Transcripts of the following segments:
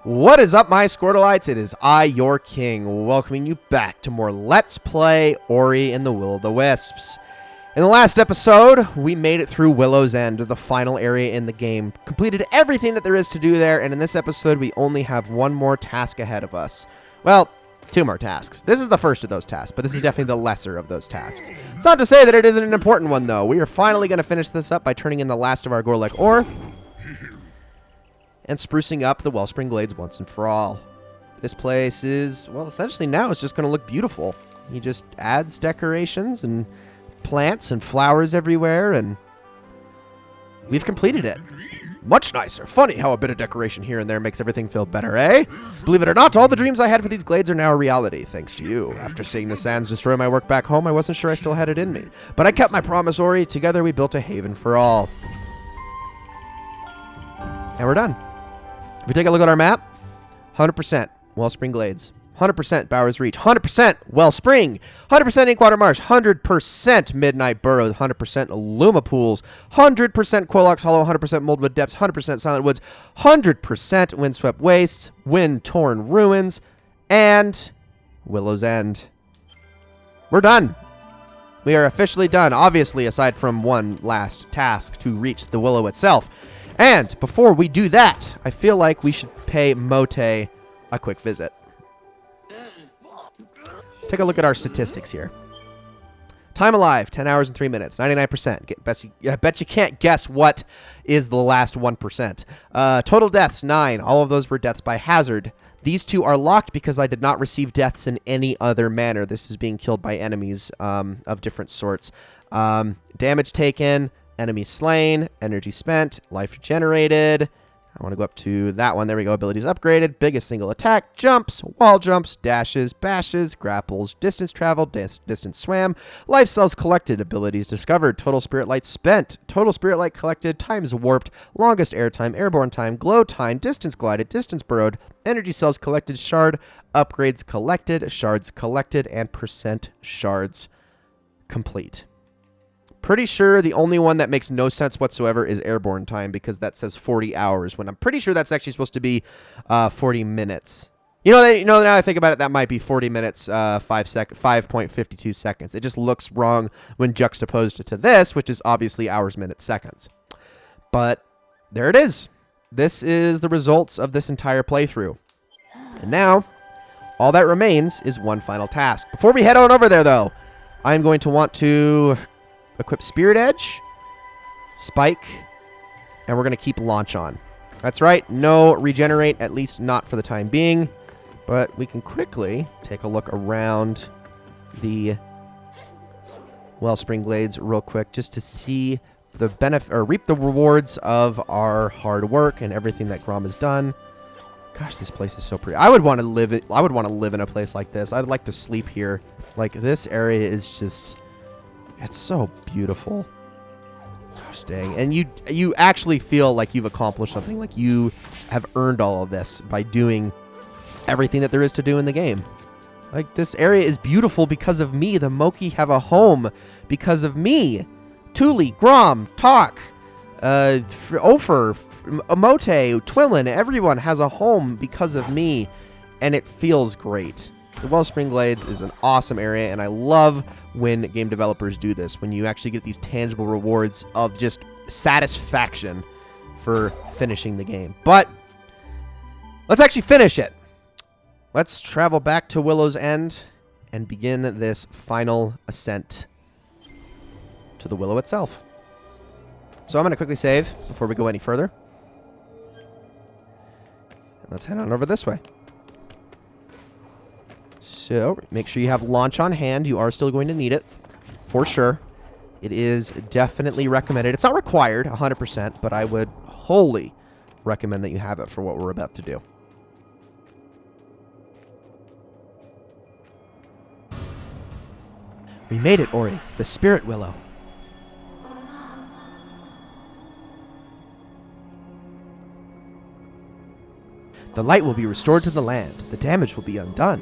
What is up, my Squirtleites? It is I, your king, welcoming you back to more Let's Play Ori and the Will of the Wisps. In the last episode, we made it through Willow's End, the final area in the game, completed everything that there is to do there, and in this episode, we only have one more task ahead of us. Well, two more tasks. This is the first of those tasks, but this is definitely the lesser of those tasks. It's not to say that it isn't an important one, though. We are finally going to finish this up by turning in the last of our Gorlek ore and sprucing up the Wellspring Glades once and for all. This place is, well, essentially now it's just going to look beautiful. He just adds decorations and plants and flowers everywhere, and we've completed it. Much nicer. Funny how a bit of decoration here and there makes everything feel better, eh? Believe it or not, all the dreams I had for these glades are now a reality, thanks to you. After seeing the sands destroy my work back home, I wasn't sure I still had it in me. But I kept my promise, Ori. Together we built a haven for all. And we're done. If we take a look at our map, 100% Wellspring Glades, 100% Bowers Reach, 100% Wellspring, 100% Inkwater Marsh, 100% Midnight Burrows, 100% Luma Pools, 100% Quillox Hollow, 100% Moldwood Depths, 100% Silent Woods, 100% Windswept Wastes, Wind-Torn Ruins, and Willow's End. We're done. We are officially done, obviously, aside from one last task to reach the Willow itself. And before we do that, I feel like we should pay Mote a quick visit. Let's take a look at our statistics here. Time alive, 10 hours and 3 minutes, 99%. I bet you can't guess what is the last 1%. Total deaths, 9. All of those were deaths by hazard. These two are locked because I did not receive deaths in any other manner. This is being killed by enemies of different sorts. Damage taken. Enemy slain, energy spent, life generated. I want to go up to that one. There we go. Abilities upgraded. Biggest single attack. Jumps, wall jumps, dashes, bashes, grapples, distance traveled, distance swam, life cells collected, abilities discovered, total spirit light spent, total spirit light collected, times warped, longest air time, airborne time, glow time, distance glided, distance burrowed, energy cells collected, shard, upgrades collected, shards collected, and percent shards complete. Pretty sure the only one that makes no sense whatsoever is airborne time, because that says 40 hours, when I'm pretty sure that's actually supposed to be 40 minutes. You know, now I think about it, that might be 40 minutes, 5.52 seconds. It just looks wrong when juxtaposed to this, which is obviously hours, minutes, seconds. But there it is. This is the results of this entire playthrough. And now, all that remains is one final task. Before we head on over there, though, I'm going to want to equip Spirit Edge, Spike, and we're going to keep Launch on. That's right, no Regenerate, at least not for the time being. But we can quickly take a look around the Wellspring Glades real quick, just to see the benefit, or reap the rewards of our hard work and everything that Grom has done. Gosh, this place is so pretty. I would want to live in a place like this. I'd like to sleep here. Like, this area is just, it's so beautiful. Gosh dang. And you actually feel like you've accomplished something, like you have earned all of this by doing everything that there is to do in the game. Like, this area is beautiful because of me. The Moki have a home because of me. Tuli, Grom, Talk, Ofer, Amote, Twillin, everyone has a home because of me, and it feels great. The Wellspring Glades is an awesome area, and I love when game developers do this, when you actually get these tangible rewards of just satisfaction for finishing the game. But let's actually finish it. Let's travel back to Willow's End and begin this final ascent to the Willow itself. So I'm going to quickly save before we go any further. And let's head on over this way. So, make sure you have Launch on hand. You are still going to need it, for sure. It is definitely recommended. It's not required, 100%, but I would wholly recommend that you have it for what we're about to do. We made it, Ori. The Spirit Willow. The light will be restored to the land. The damage will be undone.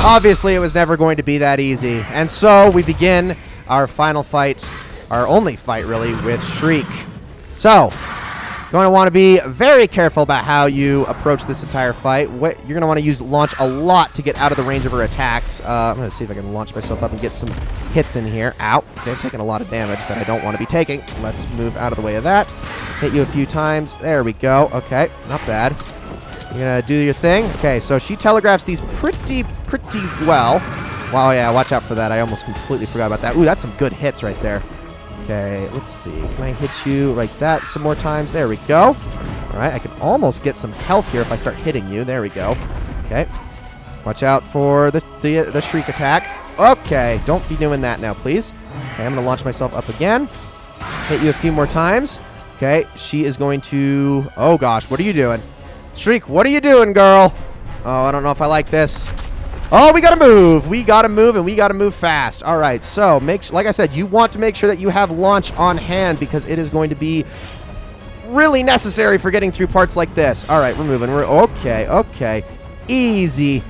Obviously, it was never going to be that easy. And so we begin our final fight, our only fight, really, with Shriek. So, you're going to want to be very careful about how you approach this entire fight. You're going to want to launch a lot to get out of the range of her attacks. I'm going to see if I can launch myself up and get some hits in here. Ow. They're taking a lot of damage that I don't want to be taking. Let's move out of the way of that. Hit you a few times. There we go. Okay, not bad. You're going to do your thing. Okay, so she telegraphs these pretty well. Wow, yeah, watch out for that. I almost completely forgot about that. Ooh, that's some good hits right there. Okay, let's see. Can I hit you like that some more times? There we go. All right, I can almost get some health here if I start hitting you. There we go. Okay. Watch out for the Shriek attack. Okay, don't be doing that now, please. Okay, I'm going to launch myself up again. Hit you a few more times. Okay, she is going to... Oh, gosh, what are you doing? Shriek, what are you doing, girl? Oh, I don't know if I like this. Oh, we gotta move. We gotta move, and we gotta move fast. All right, so like I said, you want to make sure that you have launch on hand because it is going to be really necessary for getting through parts like this. All right, we're moving. We're okay. Easy.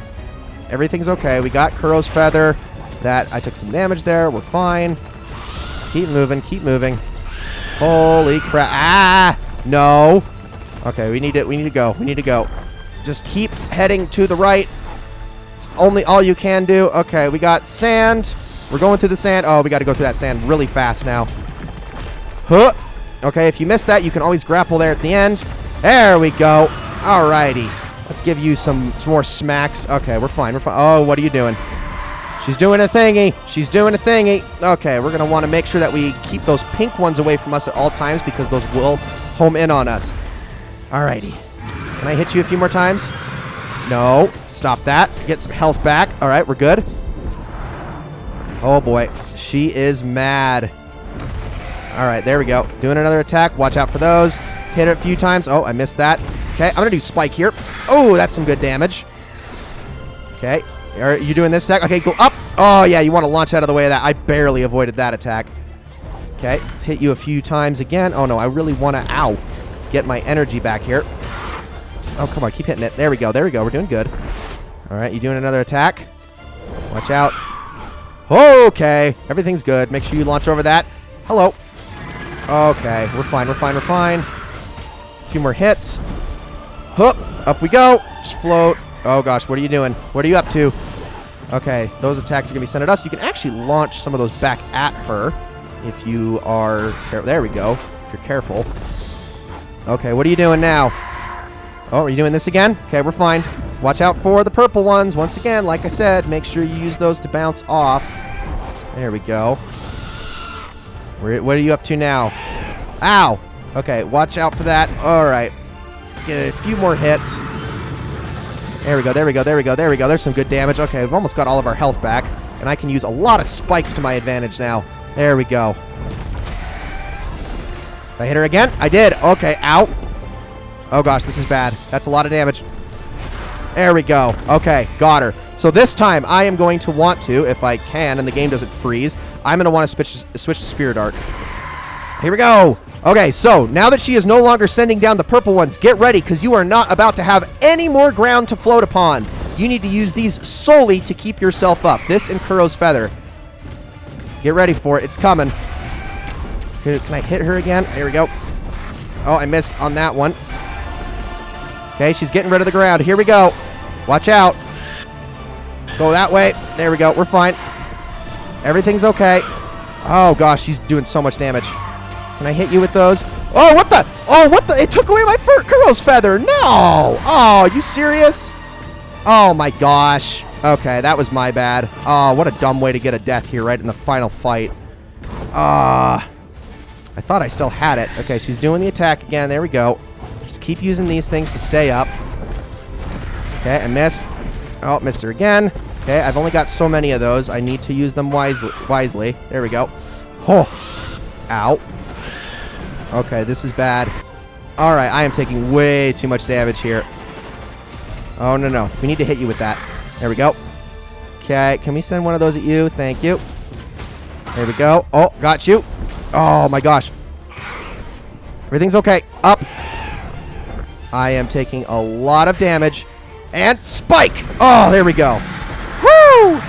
Everything's okay. We got Kuro's feather. That I took some damage there. We're fine. Keep moving. Holy crap! Ah, no. Okay, we need to go. Just keep heading to the right. It's only all you can do. Okay, we got sand. We're going through the sand. Oh, we got to go through that sand really fast now. Huh. Okay, if you miss that, you can always grapple there at the end. There we go. Alrighty. Let's give you some more smacks. Okay, we're fine. Oh, what are you doing? She's doing a thingy. Okay, we're going to want to make sure that we keep those pink ones away from us at all times because those will home in on us. Alrighty. Can I hit you a few more times? No. Stop that. Get some health back. All right, we're good. Oh, boy. She is mad. All right, there we go. Doing another attack. Watch out for those. Hit it a few times. Oh, I missed that. Okay, I'm going to do spike here. Oh, that's some good damage. Okay. Are you doing this attack? Okay, go up. Oh, yeah, you want to launch out of the way of that. I barely avoided that attack. Okay, let's hit you a few times again. Oh, no, I really want to, get my energy back here. Oh, come on. Keep hitting it. There we go. We're doing good. All right. You doing another attack? Watch out. Okay. Everything's good. Make sure you launch over that. Hello. Okay. We're fine. A few more hits. Hup. Up we go. Just float. Oh, gosh. What are you doing? What are you up to? Okay. Those attacks are going to be sent at us. You can actually launch some of those back at her if you are... There we go. If you're careful. Okay. What are you doing now? Oh, are you doing this again? Okay, we're fine. Watch out for the purple ones. Once again, like I said, make sure you use those to bounce off. There we go. What are you up to now? Ow! Okay, watch out for that. All right. Get a few more hits. There we go. There's some good damage. Okay, we've almost got all of our health back, and I can use a lot of spikes to my advantage now. There we go. Did I hit her again? I did. Okay, ow. Oh, gosh, this is bad. That's a lot of damage. There we go. Okay, got her. So So this time, I am going to want to, if I can, and the game doesn't freeze, I'm going to want to switch to Spirit Arc. Here we go. Okay, so now that she is no longer sending down the purple ones, get ready, because you are not about to have any more ground to float upon. You need to use these solely to keep yourself up. This and Kuro's Feather. Get ready for it. It's coming. Can I hit her again? There we go. Oh, I missed on that one. Okay, she's getting rid of the ground. Here we go. Watch out. Go that way. There we go. We're fine. Everything's okay. Oh, gosh, she's doing so much damage. Can I hit you with those? Oh, what the? Oh, what the? It took away my Kuro's Feather. No. Oh, you serious? Oh, my gosh. Okay, that was my bad. Oh, what a dumb way to get a death here right in the final fight. I thought I still had it. Okay, she's doing the attack again. There we go. Just keep using these things to stay up. Okay, I missed. Oh, missed her again. Okay, I've only got so many of those. I need to use them wisely. There we go. Oh. Ow. Okay, this is bad. All right, I am taking way too much damage here. Oh, no, no. We need to hit you with that. There we go. Okay, can we send one of those at you? Thank you. There we go. Oh, got you. Oh, my gosh. Everything's okay. Up. I am taking a lot of damage. And spike! Oh, there we go. Woo!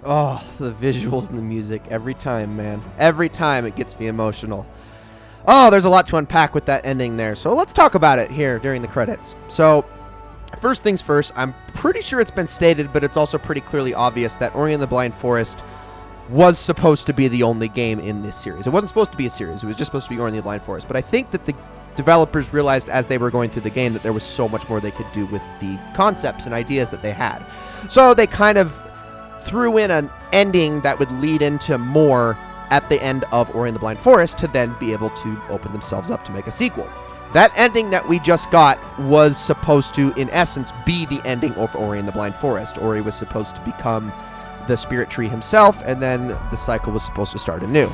Oh, the visuals and the music every time, man. Every time it gets me emotional. Oh, there's a lot to unpack with that ending there. So let's talk about it here during the credits. So first things first, I'm pretty sure it's been stated, but it's also pretty clearly obvious that Ori and the Blind Forest was supposed to be the only game in this series. It wasn't supposed to be a series. It was just supposed to be Ori and the Blind Forest. But I think that the developers realized as they were going through the game that there was so much more they could do with the concepts and ideas that they had. So they kind of threw in an ending that would lead into more at the end of Ori and the Blind Forest to then be able to open themselves up to make a sequel. That ending that we just got was supposed to, in essence, be the ending of Ori and the Blind Forest. Ori was supposed to become the spirit tree himself, and then the cycle was supposed to start anew.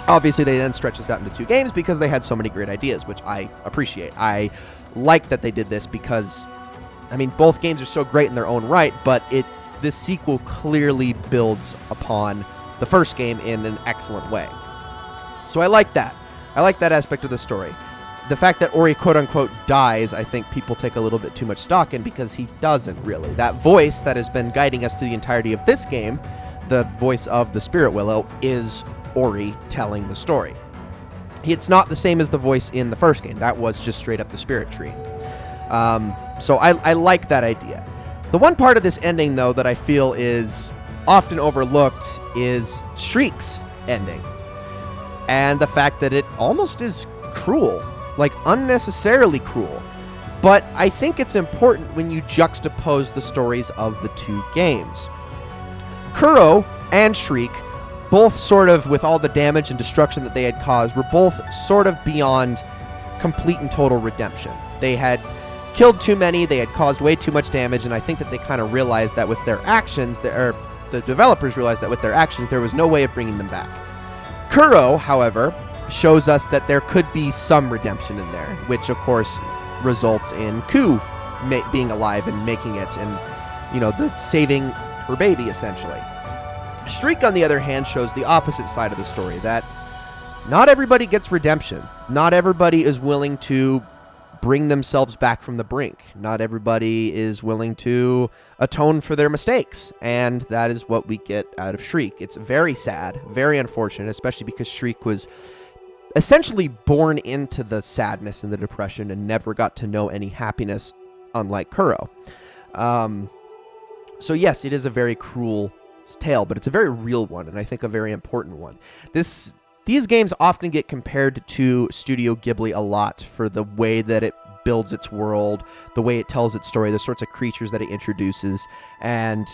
Obviously, they then stretched this out into 2 games because they had so many great ideas, which I appreciate. I like that they did this because, I mean, both games are so great in their own right, but this sequel clearly builds upon the first game in an excellent way. So I like that. I like that aspect of the story. The fact that Ori quote-unquote dies, I think people take a little bit too much stock in because he doesn't really. That voice that has been guiding us through the entirety of this game, the voice of the Spirit Willow, is Ori telling the story. It's not the same as the voice in the first game. That was just straight up the spirit tree. So I like that idea. The one part of this ending, though, that I feel is often overlooked is Shriek's ending. And the fact that it almost is cruel, like unnecessarily cruel. But I think it's important when you juxtapose the stories of the 2 games. Kuro and Shriek, both sort of, with all the damage and destruction that they had caused, were both sort of beyond complete and total redemption. They had killed too many, they had caused way too much damage, and I think that they kind of realized that with their actions, the developers realized that with their actions, there was no way of bringing them back. Kuro, however, shows us that there could be some redemption in there, which of course results in Ku being alive and making it, and, you know, the saving her baby, essentially. Shriek, on the other hand, shows the opposite side of the story, that not everybody gets redemption. Not everybody is willing to bring themselves back from the brink. Not everybody is willing to atone for their mistakes, and that is what we get out of Shriek. It's very sad, very unfortunate, especially because Shriek was essentially born into the sadness and the depression and never got to know any happiness, unlike Kuro. So yes, it is a very cruel tale, but it's a very real one, and I think a very important one. These games often get compared to Studio Ghibli a lot for the way that it builds its world, the way it tells its story, the sorts of creatures that it introduces, and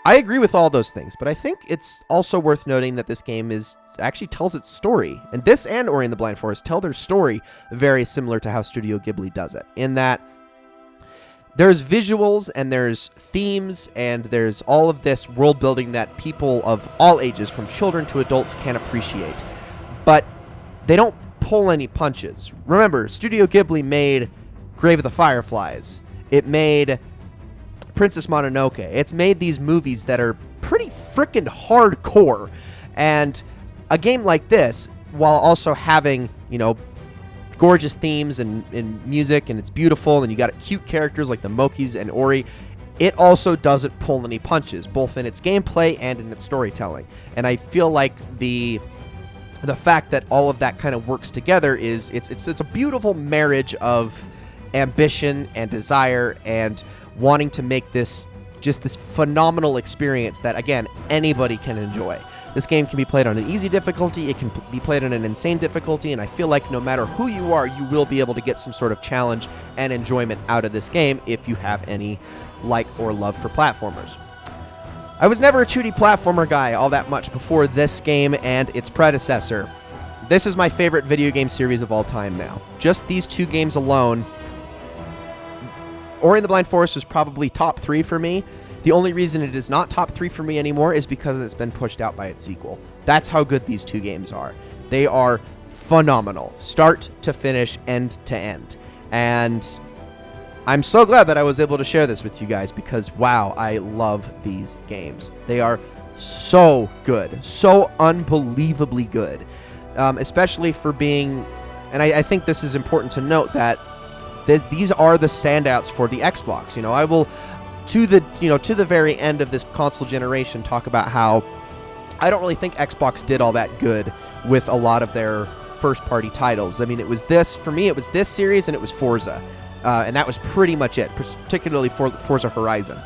I agree with all those things, but I think it's also worth noting that this game actually tells its story, and this and Ori and the Blind Forest tell their story very similar to how Studio Ghibli does it, in that there's visuals and there's themes and there's all of this world building that people of all ages, from children to adults, can appreciate. But they don't pull any punches. Remember, Studio Ghibli made Grave of the Fireflies. It made Princess Mononoke. It's made these movies that are pretty freaking hardcore. And a game like this, while also having, you know, gorgeous themes and music, and it's beautiful, and you got cute characters like the Mokis and Ori, it also doesn't pull any punches, both in its gameplay and in its storytelling. And I feel like the fact that all of that kind of works together is it's a beautiful marriage of ambition and desire and wanting to make this just this phenomenal experience that, again, anybody can enjoy. This game can be played on an easy difficulty, it can be played on an insane difficulty, and I feel like no matter who you are, you will be able to get some sort of challenge and enjoyment out of this game if you have any like or love for platformers. I was never a 2D platformer guy all that much before this game and its predecessor. This is my favorite video game series of all time now. Just these 2 games alone. Ori and the Blind Forest is probably top 3 for me. The only reason it is not top 3 for me anymore is because it's been pushed out by its sequel. That's how good these 2 games are. They are phenomenal, start to finish, end to end. And I'm so glad that I was able to share this with you guys because, wow, I love these games. They are so good, so unbelievably good, especially for being, and I think this is important to note, that these are the standouts for the Xbox. You know, to the very end of this console generation, talk about how I don't really think Xbox did all that good with a lot of their first-party titles. I mean, it was this series, and it was Forza, and that was pretty much it, particularly for Forza Horizon.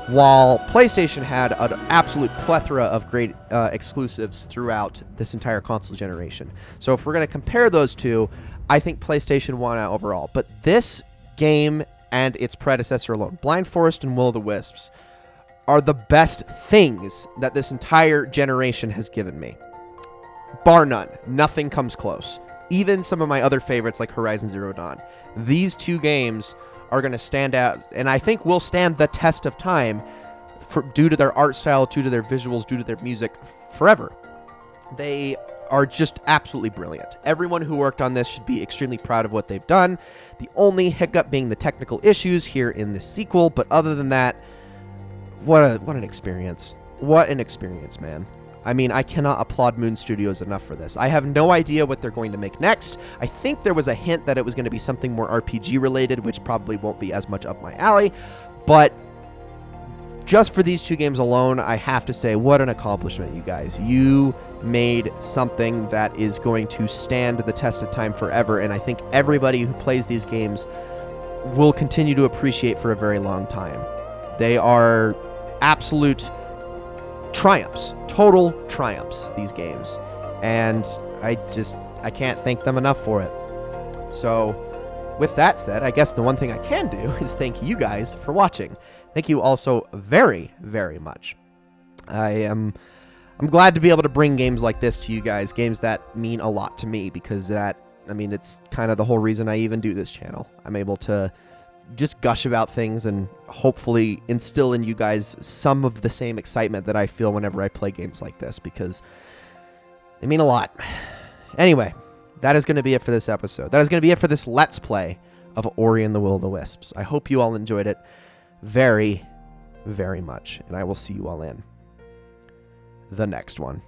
While PlayStation had an absolute plethora of great exclusives throughout this entire console generation. So if we're going to compare those two, I think PlayStation won out overall. But this game and its predecessor alone, Blind Forest and Will-o'-the-Wisps, are the best things that this entire generation has given me. Bar none. Nothing comes close. Even some of my other favorites like Horizon Zero Dawn. These two games are going to stand out, and I think will stand the test of time due to their art style, due to their visuals, due to their music, forever. They are just absolutely brilliant. Everyone who worked on this should be extremely proud of what they've done. The only hiccup being the technical issues here in this sequel, but other than that, what an experience. What an experience, man. I mean, I cannot applaud Moon Studios enough for this. I have no idea what they're going to make next. I think there was a hint that it was going to be something more RPG related, which probably won't be as much up my alley. But just for these two games alone, I have to say, what an accomplishment, you guys. You made something that is going to stand the test of time forever, and I think everybody who plays these games will continue to appreciate for a very long time. They are absolute triumphs, total triumphs, these games, and I can't thank them enough for it. So with that said, I guess the one thing I can do is thank you guys for watching. Thank you all so very, very much. I'm glad to be able to bring games like this to you guys, games that mean a lot to me, because it's kind of the whole reason I even do this channel. I'm able to just gush about things and hopefully instill in you guys some of the same excitement that I feel whenever I play games like this, because they mean a lot. Anyway, that is going to be it for this episode. That is going to be it for this Let's Play of Ori and the Will of the Wisps. I hope you all enjoyed it very, very much, and I will see you all in the next one.